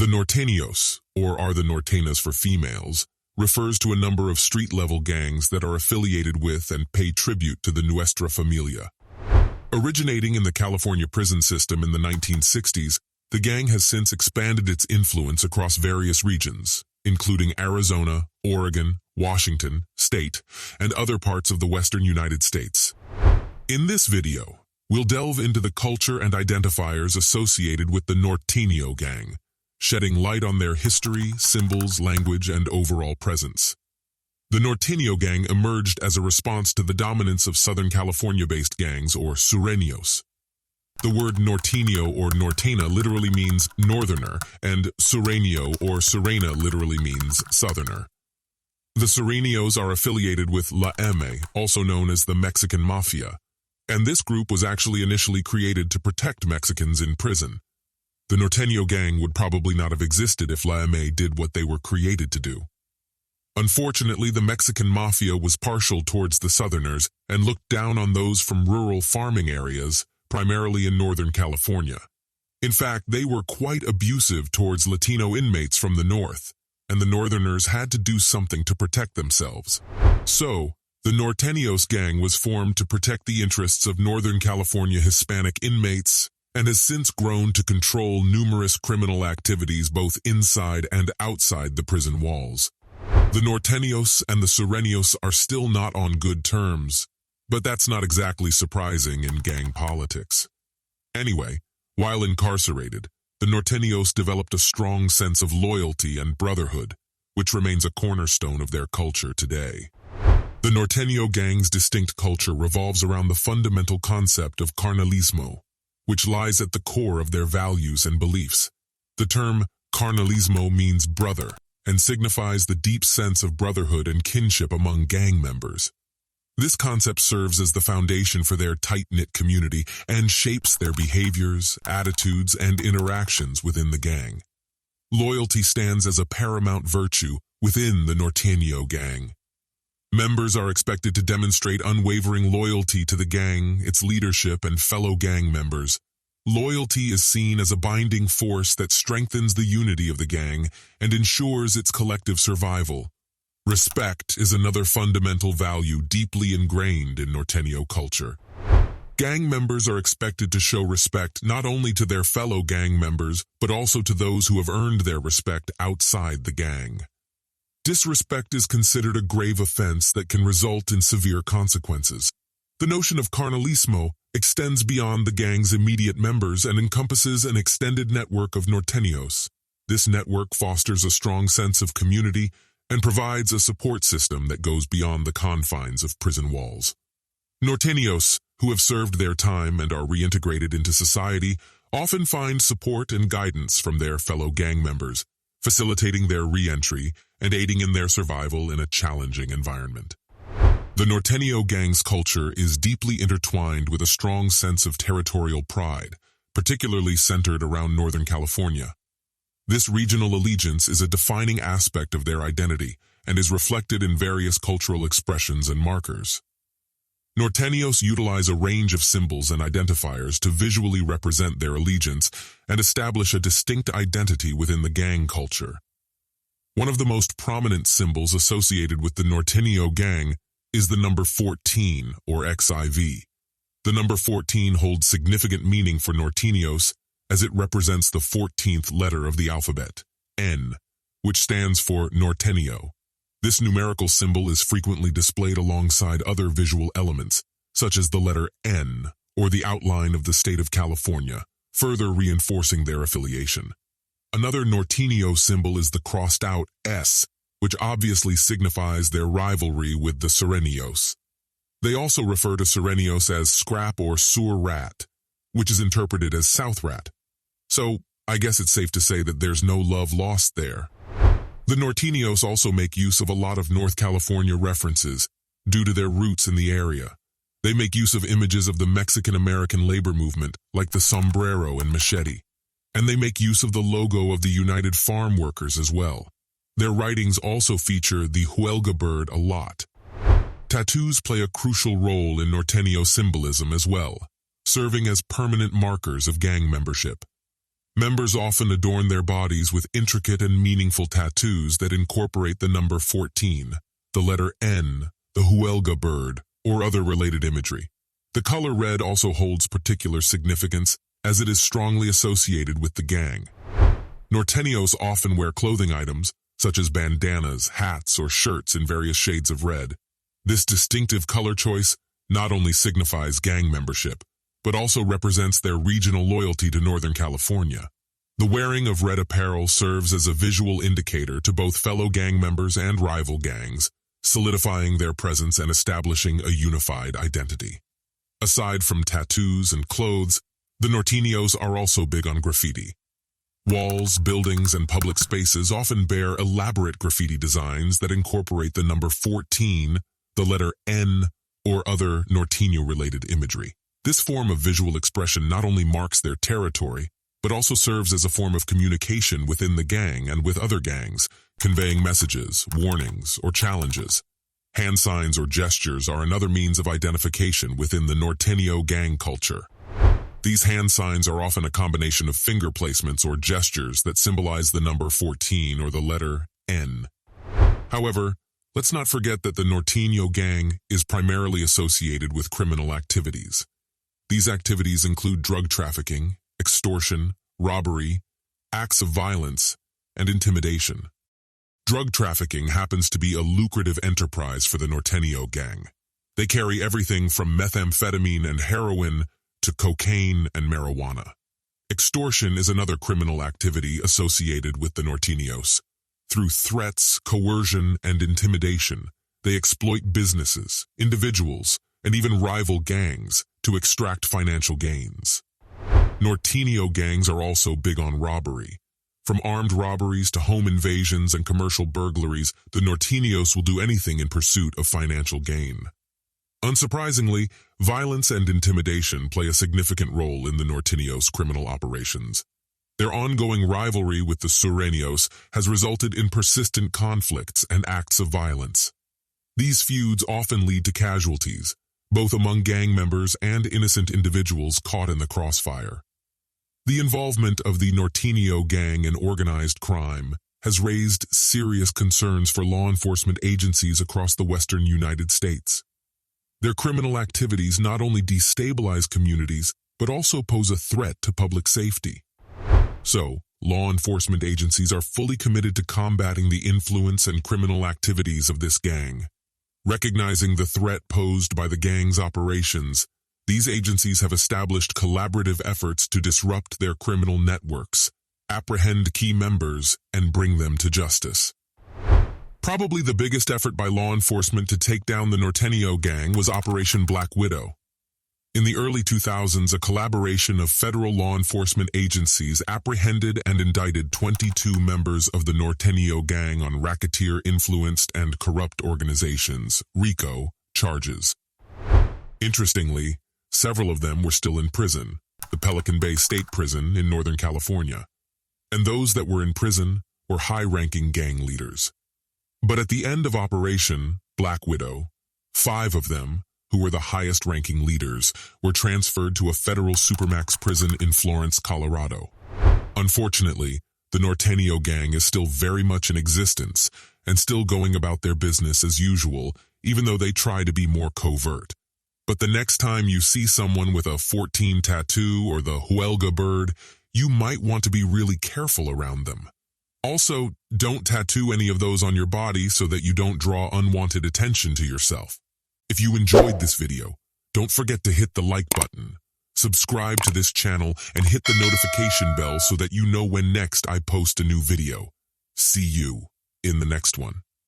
The Norteños, or are the Nortenas for females, refers to a number of street-level gangs that are affiliated with and pay tribute to the Nuestra Familia. Originating in the California prison system in the 1960s, the gang has since expanded its influence across various regions, including Arizona, Oregon, Washington, State, and other parts of the western United States. In this video, we'll delve into the culture and identifiers associated with the Norteño gang, shedding light on their history, symbols, language, and overall presence. The Norteño gang emerged as a response to the dominance of Southern California-based gangs, or sureños. The word norteño or nortena literally means northerner, and sureño or surena literally means southerner. The sureños are affiliated with La M, also known as the Mexican Mafia, and this group was actually initially created to protect Mexicans in prison. The Norteño gang would probably not have existed if La M did what they were created to do. Unfortunately, the Mexican Mafia was partial towards the Southerners and looked down on those from rural farming areas, primarily in Northern California. In fact, they were quite abusive towards Latino inmates from the North, and the Northerners had to do something to protect themselves. So, the Norteños gang was formed to protect the interests of Northern California Hispanic inmates, and has since grown to control numerous criminal activities both inside and outside the prison walls. The Norteños and the sureños are still not on good terms, but that's not exactly surprising in gang politics. Anyway, while incarcerated, the Norteños developed a strong sense of loyalty and brotherhood, which remains a cornerstone of their culture today. The Norteño gang's distinct culture revolves around the fundamental concept of carnalismo, which lies at the core of their values and beliefs. The term carnalismo means brother and signifies the deep sense of brotherhood and kinship among gang members. This concept serves as the foundation for their tight-knit community and shapes their behaviors, attitudes, and interactions within the gang. Loyalty stands as a paramount virtue within the Norteño gang. Members are expected to demonstrate unwavering loyalty to the gang, its leadership, and fellow gang members. Loyalty is seen as a binding force that strengthens the unity of the gang and ensures its collective survival. Respect is another fundamental value deeply ingrained in Norteño culture. Gang members are expected to show respect not only to their fellow gang members, but also to those who have earned their respect outside the gang. Disrespect is considered a grave offense that can result in severe consequences. The notion of carnalismo extends beyond the gang's immediate members and encompasses an extended network of Norteños. This network fosters a strong sense of community and provides a support system that goes beyond the confines of prison walls. Norteños, who have served their time and are reintegrated into society, often find support and guidance from their fellow gang members, facilitating their re-entry and aiding in their survival in a challenging environment. The Norteño gang's culture is deeply intertwined with a strong sense of territorial pride, particularly centered around Northern California. This regional allegiance is a defining aspect of their identity and is reflected in various cultural expressions and markers. Norteños utilize a range of symbols and identifiers to visually represent their allegiance and establish a distinct identity within the gang culture. One of the most prominent symbols associated with the Norteño gang is the number 14, or XIV. The number 14 holds significant meaning for Norteños as it represents the 14th letter of the alphabet, N, which stands for Norteño. This numerical symbol is frequently displayed alongside other visual elements, such as the letter N, or the outline of the state of California, further reinforcing their affiliation. Another Norteño symbol is the crossed-out S, which obviously signifies their rivalry with the sureños. They also refer to sureños as scrap or sur rat, which is interpreted as south rat. So, I guess it's safe to say that there's no love lost there. The Norteños also make use of a lot of North California references due to their roots in the area. They make use of images of the Mexican-American labor movement, like the sombrero and machete. And they make use of the logo of the United Farm Workers as well. Their writings also feature the huelga bird a lot. Tattoos play a crucial role in Norteño symbolism as well, serving as permanent markers of gang membership. Members often adorn their bodies with intricate and meaningful tattoos that incorporate the number 14, the letter N, the huelga bird, or other related imagery. The color red also holds particular significance as it is strongly associated with the gang. Norteños often wear clothing items, such as bandanas, hats, or shirts in various shades of red. This distinctive color choice not only signifies gang membership, but also represents their regional loyalty to Northern California. The wearing of red apparel serves as a visual indicator to both fellow gang members and rival gangs, solidifying their presence and establishing a unified identity. Aside from tattoos and clothes, the Norteños are also big on graffiti. Walls, buildings, and public spaces often bear elaborate graffiti designs that incorporate the number 14, the letter N, or other Norteño-related imagery. This form of visual expression not only marks their territory, but also serves as a form of communication within the gang and with other gangs, conveying messages, warnings, or challenges. Hand signs or gestures are another means of identification within the Norteño gang culture. These hand signs are often a combination of finger placements or gestures that symbolize the number 14 or the letter N. However, let's not forget that the Norteño gang is primarily associated with criminal activities. These activities include drug trafficking, extortion, robbery, acts of violence, and intimidation. Drug trafficking happens to be a lucrative enterprise for the Norteño gang. They carry everything from methamphetamine and heroin to cocaine and marijuana. Extortion is another criminal activity associated with the Norteños. Through threats, coercion, and intimidation, they exploit businesses, individuals, and even rival gangs to extract financial gains. Norteño gangs are also big on robbery. From armed robberies to home invasions and commercial burglaries, the Norteños will do anything in pursuit of financial gain. Unsurprisingly, violence and intimidation play a significant role in the Norteños' criminal operations. Their ongoing rivalry with the Sureños has resulted in persistent conflicts and acts of violence. These feuds often lead to casualties, both among gang members and innocent individuals caught in the crossfire. The involvement of the Norteño gang in organized crime has raised serious concerns for law enforcement agencies across the western United States. Their criminal activities not only destabilize communities, but also pose a threat to public safety. So, law enforcement agencies are fully committed to combating the influence and criminal activities of this gang. Recognizing the threat posed by the gang's operations, these agencies have established collaborative efforts to disrupt their criminal networks, apprehend key members, and bring them to justice. Probably the biggest effort by law enforcement to take down the Norteño gang was Operation Black Widow. In the early 2000s, a collaboration of federal law enforcement agencies apprehended and indicted 22 members of the Norteño gang on racketeer-influenced and corrupt organizations, RICO, charges. Interestingly, several of them were still in prison, the Pelican Bay State Prison in Northern California. And those that were in prison were high-ranking gang leaders. But at the end of Operation Black Widow, 5 of them, who were the highest-ranking leaders, were transferred to a federal supermax prison in Florence, Colorado. Unfortunately, the Norteño gang is still very much in existence and still going about their business as usual, even though they try to be more covert. But the next time you see someone with a 14 tattoo or the huelga bird, you might want to be really careful around them. Also, don't tattoo any of those on your body so that you don't draw unwanted attention to yourself. If you enjoyed this video, don't forget to hit the like button, subscribe to this channel, and hit the notification bell so that you know when next I post a new video. See you in the next one.